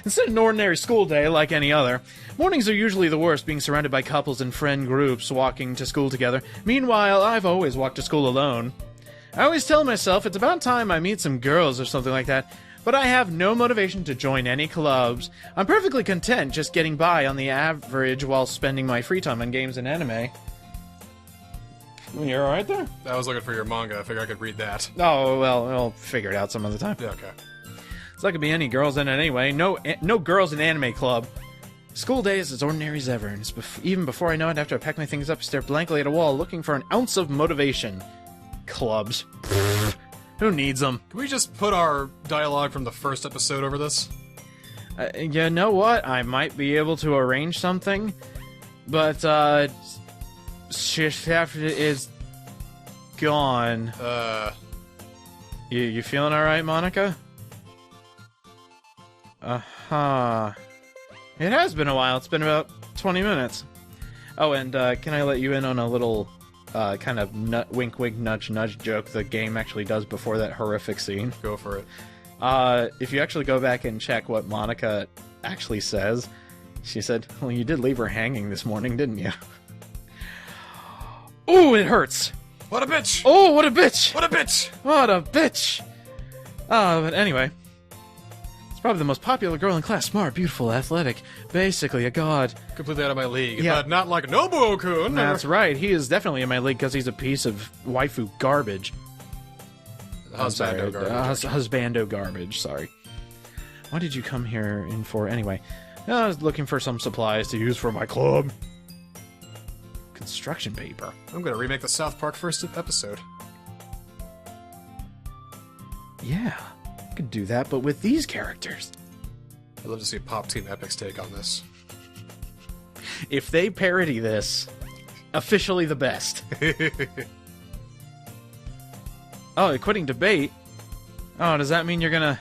Instead of an ordinary school day like any other, mornings are usually the worst, being surrounded by couples and friend groups walking to school together. Meanwhile, I've always walked to school alone. I always tell myself it's about time I meet some girls or something like that, but I have no motivation to join any clubs. I'm perfectly content just getting by on the average while spending my free time on games and anime. You alright there? I was looking for your manga. I figured I could read that. Oh, well, I'll figure it out some other time. Yeah, okay. It's not gonna be any girls in it anyway. No girls in anime club. School day is as ordinary as ever, and even before I know it, after I pack my things up, I stare blankly at a wall, looking for an ounce of motivation. Clubs. Who needs them? Can we just put our dialogue from the first episode over this? You know what? I might be able to arrange something, but, Shift is gone. You feeling alright, Monica? Uh-huh. It has been a while. It's been about 20 minutes. Oh, and, can I let you in on a little, kind of wink-wink, nudge-nudge joke the game actually does before that horrific scene? Go for it. If you actually go back and check what Monica actually says, she said, well, you did leave her hanging this morning, didn't you? Ooh, it hurts! What a bitch! Oh, what a bitch! What a bitch! What a bitch! But anyway, it's probably the most popular girl in class. Smart, beautiful, athletic, basically a god. Completely out of my league, Yeah. but not like Nobuo-kun. That's right, he is definitely in my league because he's a piece of waifu garbage. Husbando garbage. Husbando garbage, sorry. What did you come here in for anyway? I was looking for some supplies to use for my club. Construction paper. I'm gonna remake the South Park first episode. Yeah, I could do that, but with these characters. I'd love to see Pop Team Epic's take on this. If they parody this, officially the best. Oh, quitting debate? Oh, does that mean you're gonna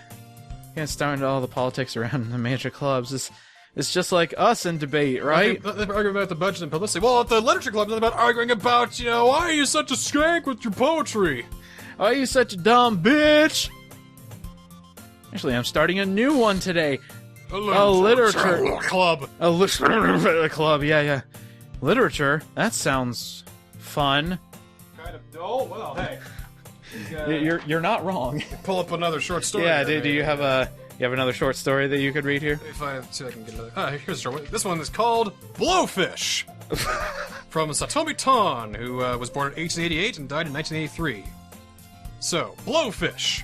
start into all the politics around the major clubs? It's just like us in debate, right? They're arguing about the budget and publicity. Well, at the literature club, they're about arguing about, why are you such a skank with your poetry? Why are you such a dumb bitch? Actually, I'm starting a new one today. A literature club. A literature club, yeah. Literature? That sounds fun. Kind of dull? Well, hey. You're not wrong. Pull up another short story. Yeah, do you have another short story that you could read here? If I see if I can get another. Here's a short one. This one is called Blowfish. From Satomi Tan, who was born in 1888 and died in 1983. So, Blowfish.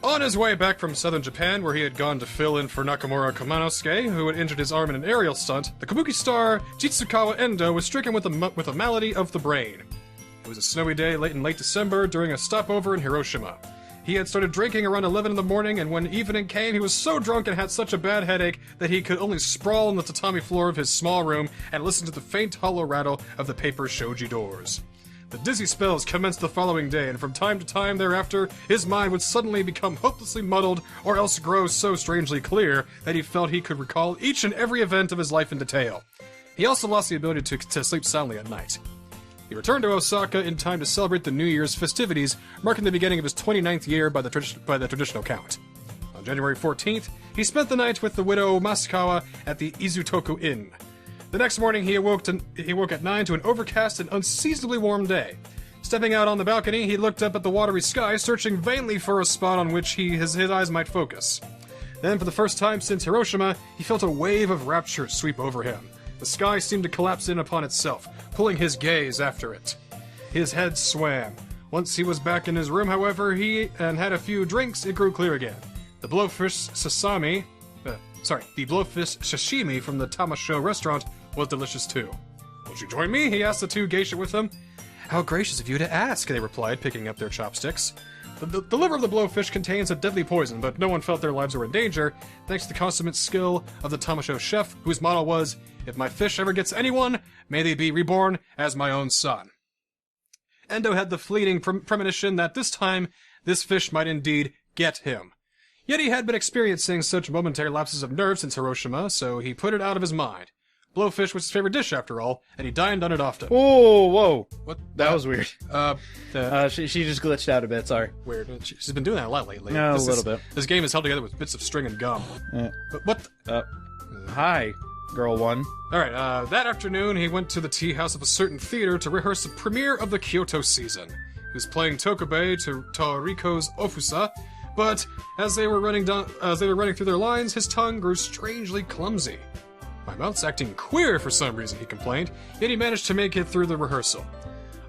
On his way back from southern Japan, where he had gone to fill in for Nakamura Kamanosuke, who had injured his arm in an aerial stunt, the kabuki star Jitsukawa Endo was stricken with a malady of the brain. It was a snowy day in late December during a stopover in Hiroshima. He had started drinking around 11 in the morning, and when evening came, he was so drunk and had such a bad headache that he could only sprawl on the tatami floor of his small room and listen to the faint hollow rattle of the paper shoji doors. The dizzy spells commenced the following day, and from time to time thereafter, his mind would suddenly become hopelessly muddled, or else grow so strangely clear that he felt he could recall each and every event of his life in detail. He also lost the ability to sleep soundly at night. He returned to Osaka in time to celebrate the New Year's festivities, marking the beginning of his 29th year by the traditional count. On January 14th, he spent the night with the widow Masakawa at the Izutoku Inn. The next morning, he awoke at 9 to an overcast and unseasonably warm day. Stepping out on the balcony, he looked up at the watery sky, searching vainly for a spot on which his eyes might focus. Then, for the first time since Hiroshima, he felt a wave of rapture sweep over him. The sky seemed to collapse in upon itself, pulling his gaze after it. His head swam. Once he was back in his room, however, and had a few drinks, it grew clear again. The blowfish sashimi from the Tamasho restaurant was delicious too. Won't you join me? He asked the two geisha with him. How gracious of you to ask, they replied, picking up their chopsticks. The liver of the blowfish contains a deadly poison, but no one felt their lives were in danger, thanks to the consummate skill of the Tamasho chef, whose motto was, "If my fish ever gets anyone, may they be reborn as my own son." Endo had the fleeting premonition that this time, this fish might indeed get him. Yet he had been experiencing such momentary lapses of nerve since Hiroshima, so he put it out of his mind. Blowfish was his favorite dish, after all, and he dined on it often. Whoa. What? That was weird. She She just glitched out a bit, sorry. weird. She's been doing that a lot lately. No, a little bit. This game is held together with bits of string and gum. But what? Hi, girl one. Alright, that afternoon he went to the tea house of a certain theater to rehearse the premiere of the Kyoto season. He was playing Tokubei to Toriko's Ofusa, but as they were running through their lines, his tongue grew strangely clumsy. My mouth's acting queer for some reason, he complained, yet he managed to make it through the rehearsal.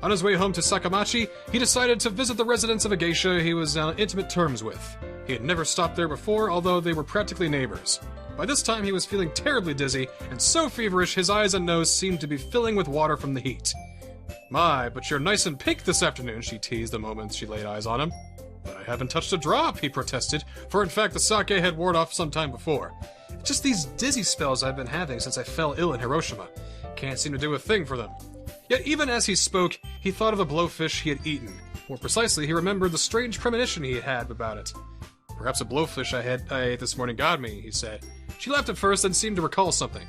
On his way home to Sakamachi, he decided to visit the residence of a geisha he was on intimate terms with. He had never stopped there before, although they were practically neighbors. By this time, he was feeling terribly dizzy, and so feverish his eyes and nose seemed to be filling with water from the heat. My, but you're nice and pink this afternoon, she teased the moment she laid eyes on him. But I haven't touched a drop, he protested, for in fact the sake had worn off some time before. It's just these dizzy spells I've been having since I fell ill in Hiroshima. Can't seem to do a thing for them. Yet even as he spoke, he thought of the blowfish he had eaten. More precisely, he remembered the strange premonition he had about it. Perhaps a blowfish I ate this morning got me, he said. She laughed at first, then seemed to recall something.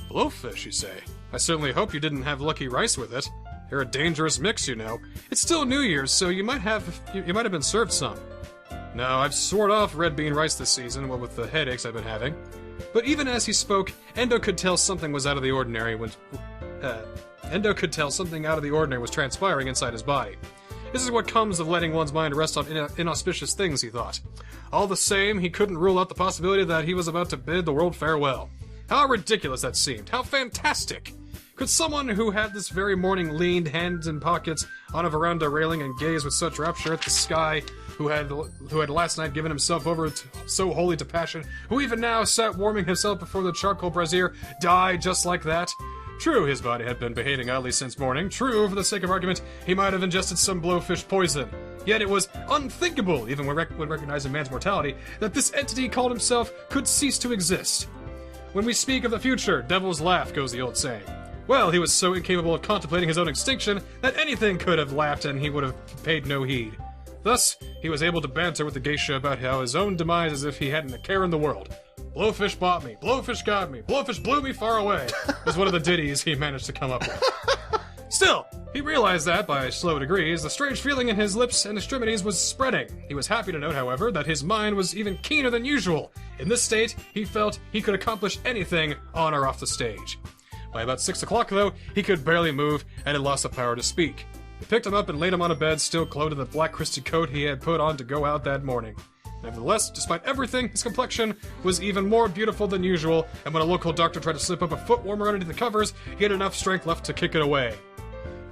Blowfish, you say? I certainly hope you didn't have lucky rice with it. They're a dangerous mix, you know. It's still New Year's, so you might have been served some. No, I've sworn off red bean rice this season, what with the headaches I've been having. But even as he spoke, Endo could tell something was out of the ordinary was transpiring inside his body. This is what comes of letting one's mind rest on inauspicious things, he thought. All the same, he couldn't rule out the possibility that he was about to bid the world farewell. How ridiculous that seemed! How fantastic! Could someone who had this very morning leaned, hands in pockets, on a veranda railing and gazed with such rapture at the sky, who had last night given himself over so wholly to passion, who even now sat warming himself before the charcoal brazier, die just like that? True, his body had been behaving oddly since morning. True, for the sake of argument, he might have ingested some blowfish poison. Yet it was unthinkable, even when recognizing man's mortality, that this entity called himself could cease to exist. When we speak of the future, devils laugh, goes the old saying. Well, he was so incapable of contemplating his own extinction that anything could have laughed and he would have paid no heed. Thus, he was able to banter with the geisha about how his own demise as if he hadn't a care in the world. Blowfish bought me, blowfish got me, blowfish blew me far away, was one of the ditties he managed to come up with. Still, he realized that, by slow degrees, the strange feeling in his lips and extremities was spreading. He was happy to note, however, that his mind was even keener than usual. In this state, he felt he could accomplish anything on or off the stage. By about 6 o'clock, though, he could barely move and had lost the power to speak. He picked him up and laid him on a bed, still clothed in the black Christy coat he had put on to go out that morning. Nevertheless, despite everything, his complexion was even more beautiful than usual, and when a local doctor tried to slip up a foot warmer underneath the covers, he had enough strength left to kick it away.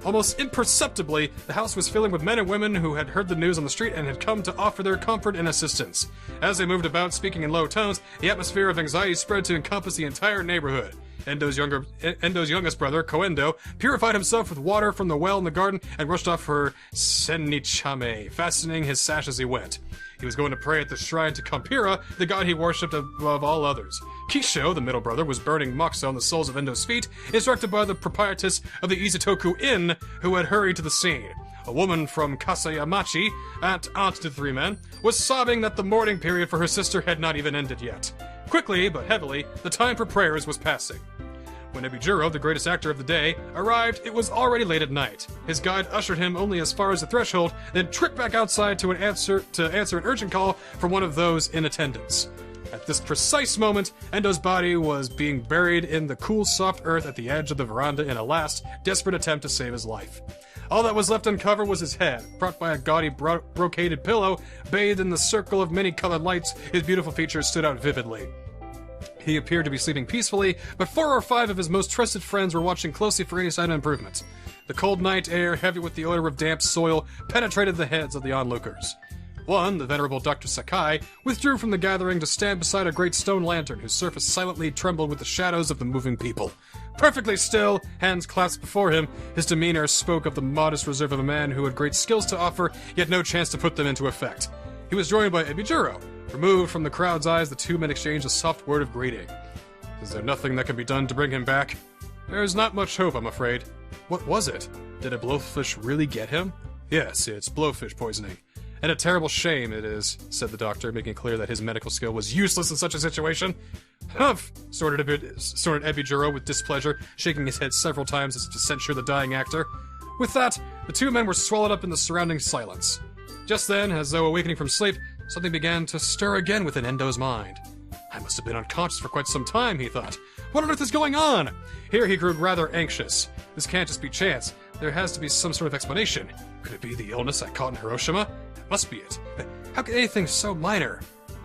Almost imperceptibly, the house was filling with men and women who had heard the news on the street and had come to offer their comfort and assistance. As they moved about, speaking in low tones, the atmosphere of anxiety spread to encompass the entire neighborhood. Endo's youngest brother, Koendo, purified himself with water from the well in the garden and rushed off for Sennichame, fastening his sash as he went. He was going to pray at the shrine to Kampira, the god he worshipped above all others. Kisho, the middle brother, was burning moxa on the soles of Endo's feet, instructed by the proprietress of the Izutoku Inn, who had hurried to the scene. A woman from Kasayamachi, aunt to the three men, was sobbing that the mourning period for her sister had not even ended yet. Quickly, but heavily, the time for prayers was passing. When Ebijuro, the greatest actor of the day, arrived, it was already late at night. His guide ushered him only as far as the threshold, then tripped back outside to answer an urgent call from one of those in attendance. At this precise moment, Endo's body was being buried in the cool, soft earth at the edge of the veranda in a last, desperate attempt to save his life. All that was left uncovered was his head, propped by a gaudy brocaded pillow, bathed in the circle of many-colored lights. His beautiful features stood out vividly. He appeared to be sleeping peacefully, but 4 or 5 of his most trusted friends were watching closely for any sign of improvement. The cold night air, heavy with the odor of damp soil, penetrated the heads of the onlookers. One, the venerable Dr. Sakai, withdrew from the gathering to stand beside a great stone lantern whose surface silently trembled with the shadows of the moving people. Perfectly still, hands clasped before him, his demeanor spoke of the modest reserve of a man who had great skills to offer, yet no chance to put them into effect. He was joined by Ebijuro. Removed from the crowd's eyes, the two men exchanged a soft word of greeting. Is there nothing that can be done to bring him back? There's not much hope, I'm afraid. What was it? Did a blowfish really get him? Yes, it's blowfish poisoning. And a terrible shame it is, said the doctor, making clear that his medical skill was useless in such a situation. Humph, snorted Ebijiro with displeasure, shaking his head several times as if to censure the dying actor. With that, the two men were swallowed up in the surrounding silence. Just then, as though awakening from sleep, something began to stir again within Endo's mind. I must have been unconscious for quite some time, he thought. What on earth is going on? Here he grew rather anxious. This can't just be chance. There has to be some sort of explanation. Could it be the illness I caught in Hiroshima? That must be it. How could anything so minor?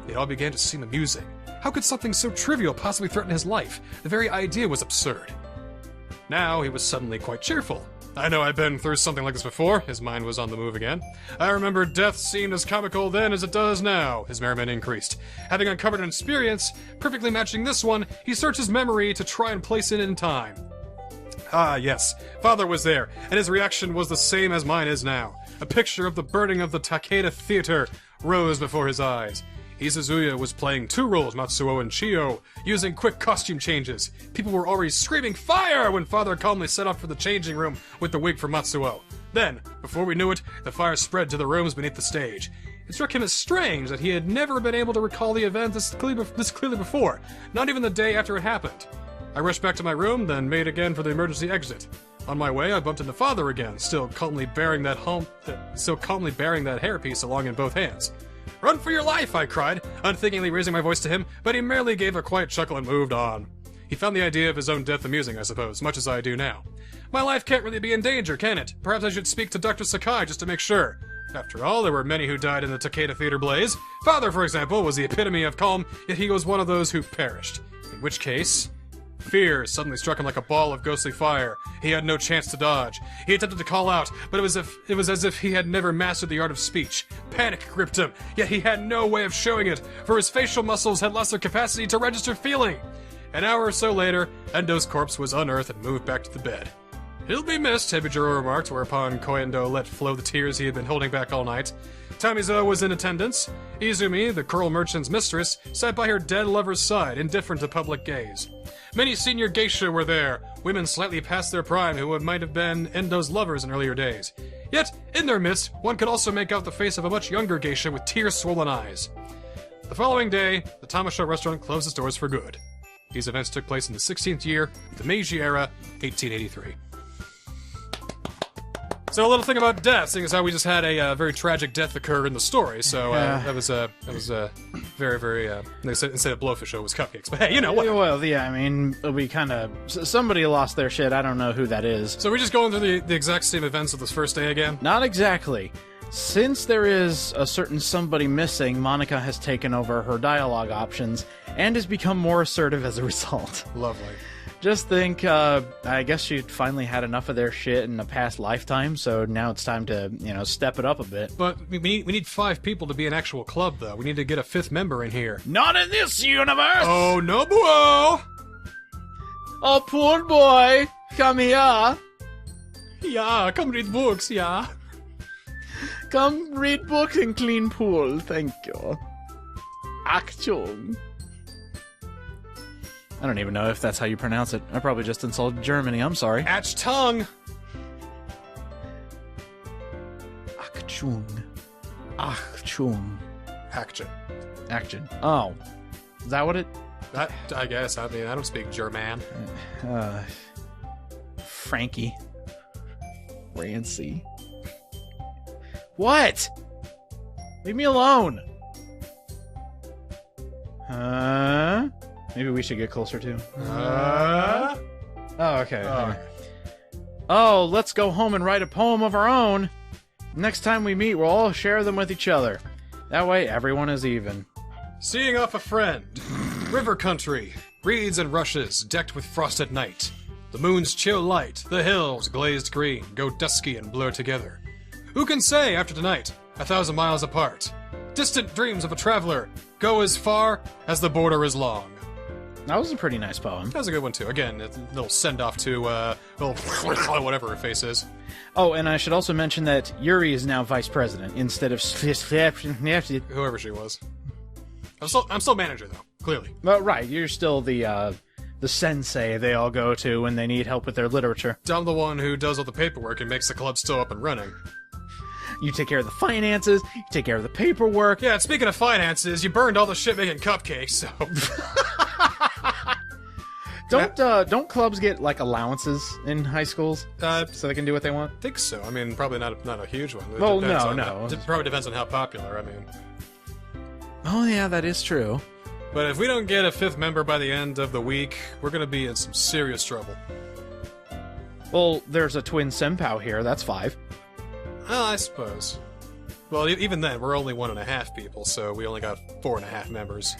It all began to seem amusing. How could something so trivial possibly threaten his life? The very idea was absurd. Now he was suddenly quite cheerful. I know I've been through something like this before. His mind was on the move again. I remember death seemed as comical then as it does now. His merriment increased. Having uncovered an experience perfectly matching this one, he searched his memory to try and place it in time. Ah, yes. Father was there, and his reaction was the same as mine is now. A picture of the burning of the Takeda Theater rose before his eyes. Izuzuya was playing two roles, Matsuo and Chiyo, using quick costume changes. People were already screaming fire when Father calmly set off for the changing room with the wig for Matsuo. Then, before we knew it, the fire spread to the rooms beneath the stage. It struck him as strange that he had never been able to recall the event this clearly before, not even the day after it happened. I rushed back to my room, then made again for the emergency exit. On my way, I bumped into Father again, still calmly bearing that hairpiece along in both hands. "Run for your life!" I cried, unthinkingly raising my voice to him, but he merely gave a quiet chuckle and moved on. He found the idea of his own death amusing, I suppose, much as I do now. My life can't really be in danger, can it? Perhaps I should speak to Dr. Sakai just to make sure. After all, there were many who died in the Takeda Theater blaze. Father, for example, was the epitome of calm, yet he was one of those who perished. In which case... Fear suddenly struck him like a ball of ghostly fire. He had no chance to dodge. He attempted to call out, but it was as if he had never mastered the art of speech. Panic gripped him, yet he had no way of showing it, for his facial muscles had lost their capacity to register feeling. An hour or so later, Endo's corpse was unearthed and moved back to the bed. "He'll be missed," Hebijiro remarked, whereupon Koendo let flow the tears he had been holding back all night. Tamizo was in attendance. Izumi, the coral merchant's mistress, sat by her dead lover's side, indifferent to public gaze. Many senior geisha were there, women slightly past their prime who might have been Endo's lovers in earlier days. Yet, in their midst, one could also make out the face of a much younger geisha with tear-swollen eyes. The following day, the Tamasha restaurant closed its doors for good. These events took place in the 16th year of the Meiji era, 1883. So a little thing about death, seeing as how we just had a very tragic death occur in the story. So that was very, very. They said instead of blowfish, it was cupcakes. But hey, you know what? Well, yeah, I mean, we kind of somebody lost their shit. I don't know who that is. So we're just going through the exact same events of this first day again. Not exactly. Since there is a certain somebody missing, Monica has taken over her dialogue options and has become more assertive as a result. Lovely. Just think, I guess she finally had enough of their shit in a past lifetime, so now it's time to, step it up a bit. But we need 5 people to be an actual club, though. We need to get a 5th member in here. Not in this universe! Oh, no, boy! Oh, poor boy! Come here! Yeah, come read books, yeah. Come read books and clean pool, thank you. Action. I don't even know if that's how you pronounce it. I probably just insulted Germany. I'm sorry. Atch tongue. Akchung. Akchung. Action. Action. Oh. Is that what it... I guess. I mean, I don't speak German. Frankie. Rancy. What? Leave me alone. Huh? Maybe we should get closer to. Oh, okay. Oh, let's go home and write a poem of our own. Next time we meet, we'll all share them with each other. That way, everyone is even. Seeing off a friend. River country. Reeds and rushes, decked with frost at night. The moon's chill light, the hills, glazed green, go dusky and blur together. Who can say, after tonight, 1,000 miles apart? Distant dreams of a traveler go as far as the border is long. That was a pretty nice poem. That was a good one, too. Again, a little send-off to, little whatever her face is. Oh, and I should also mention that Yuri is now vice president instead of... Whoever she was. I'm still manager, though, clearly. Well, right, you're still the sensei they all go to when they need help with their literature. I'm the one who does all the paperwork and makes the club still up and running. You take care of the finances, you take care of the paperwork. Yeah, and speaking of finances, you burned all the shit making cupcakes, so... Don't clubs get, like, allowances in high schools? So they can do what they want? I think so. I mean, probably not a huge one. It Well, depends no. It probably depends on how popular, I mean. Oh, yeah, that is true. But if we don't get a 5th member by the end of the week, we're gonna be in some serious trouble. Well, there's a twin senpou here, that's 5. Well, I suppose. Well, even then, we're only 1.5 people, so we only got 4.5 members.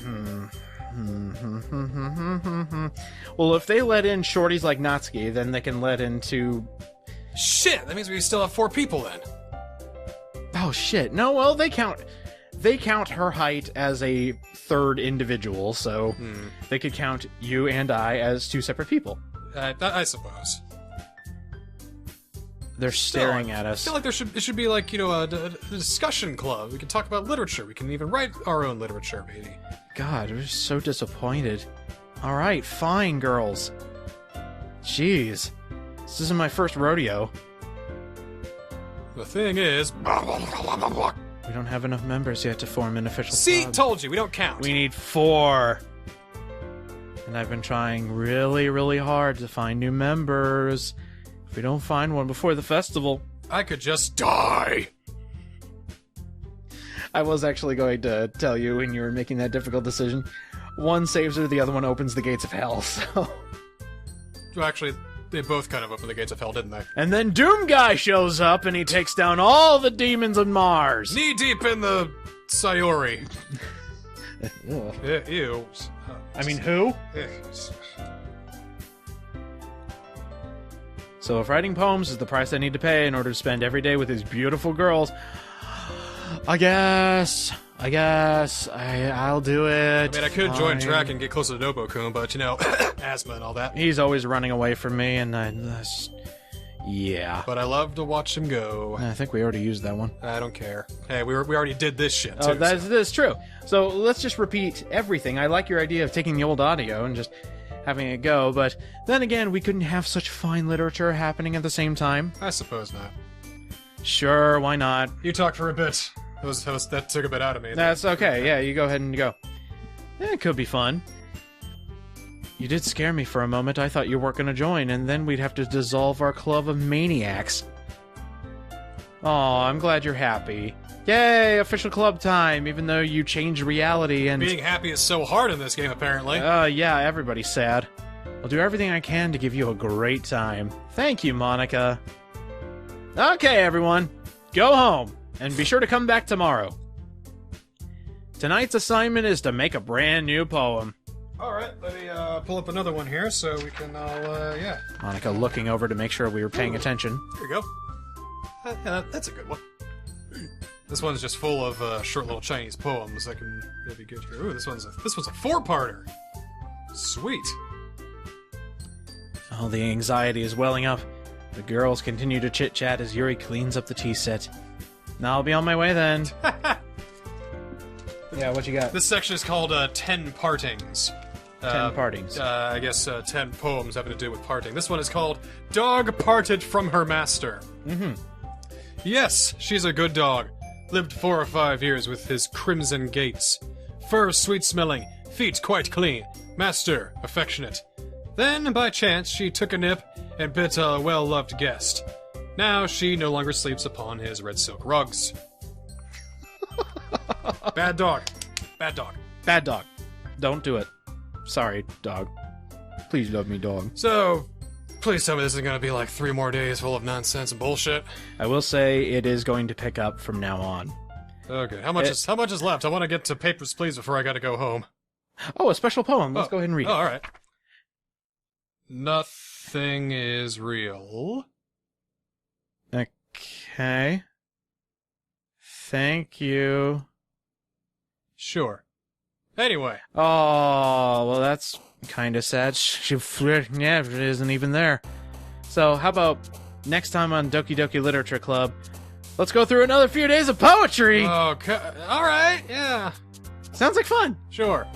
Well, if they let in shorties like Natsuki, then they can let into... Shit! That means we still have 4 people then. Oh, shit. No, well, they count her height as a 3rd individual, so they could count you and I as 2 separate people. I suppose. They're staring at I us. feel like it should be like, you know, a discussion club. We can talk about literature. We can even write our own literature, maybe. God, we're so disappointed. Alright, fine, girls. Jeez. This isn't my first rodeo. The thing is... We don't have enough members yet to form an official See? club. Told you, we don't count. We need 4. And I've been trying really, really hard to find new members. If we don't find one before the festival... I could just die. I was actually going to tell you when you were making that difficult decision. One saves her, the other one opens the gates of hell, so... Well, actually, they both kind of opened the gates of hell, didn't they? And then Doom Guy shows up and he takes down all the demons on Mars. Knee deep in the Sayori. Ugh. Ew. I mean, who? So if writing poems is the price I need to pay in order to spend every day with these beautiful girls, I guess I'll do it. I mean, I could join track and get closer to Nobu-kun, but, you know, asthma and all that. He's always running away from me, and yeah. But I love to watch him go. I think we already used that one. I don't care. Hey, we already did this shit, too. Oh, that's true. So let's just repeat everything. I like your idea of taking the old audio and just having it go, but then again, we couldn't have such fine literature happening at the same time. I suppose not. Sure, why not? You talked for a bit. That took a bit out of me. That's okay. Yeah, you go ahead and go. It could be fun. You did scare me for a moment. I thought you weren't going to join, and then we'd have to dissolve our club of maniacs. Aw, I'm glad you're happy. Yay, official club time, even though you changed reality and... Being happy is so hard in this game, apparently. Yeah, everybody's sad. I'll do everything I can to give you a great time. Thank you, Monica. Okay, everyone. Go home, and be sure to come back tomorrow. Tonight's assignment is to make a brand new poem. Alright, let me pull up another one here so we can all, yeah. Monica looking over to make sure we were paying attention. There we go. Yeah, that's a good one. This one's just full of short little Chinese poems that can really be good here. Ooh, this one's a 4-parter. Sweet. Oh, the anxiety is welling up. The girls continue to chit-chat as Yuri cleans up the tea set. Now I'll be on my way then. Yeah, what you got? This section is called 10 Partings. 10 partings. I guess 10 poems having to do with parting. This one is called Dog Parted from Her Master. Mm-hmm. Yes, she's a good dog. Lived 4 or 5 years with his crimson gaits. Fur sweet-smelling, feet quite clean. Master, affectionate. Then, by chance, she took a nip and bit a well-loved guest. Now she no longer sleeps upon his red silk rugs. Bad dog. Bad dog. Bad dog. Don't do it. Sorry, dog. Please love me, dog. So, please tell me this isn't gonna be like 3 more days full of nonsense and bullshit. I will say it is going to pick up from now on. Okay, how much is left? I want to get to Papers, Please before I gotta go home. Oh, a special poem. Let's go ahead and read it. Oh, alright. Nothing is real. Okay. Thank you. Sure. Anyway. Oh, well, that's kind of sad. Yeah, it isn't even there. So, how about next time on Doki Doki Literature Club, let's go through another few days of poetry! Okay. Alright, yeah. Sounds like fun! Sure.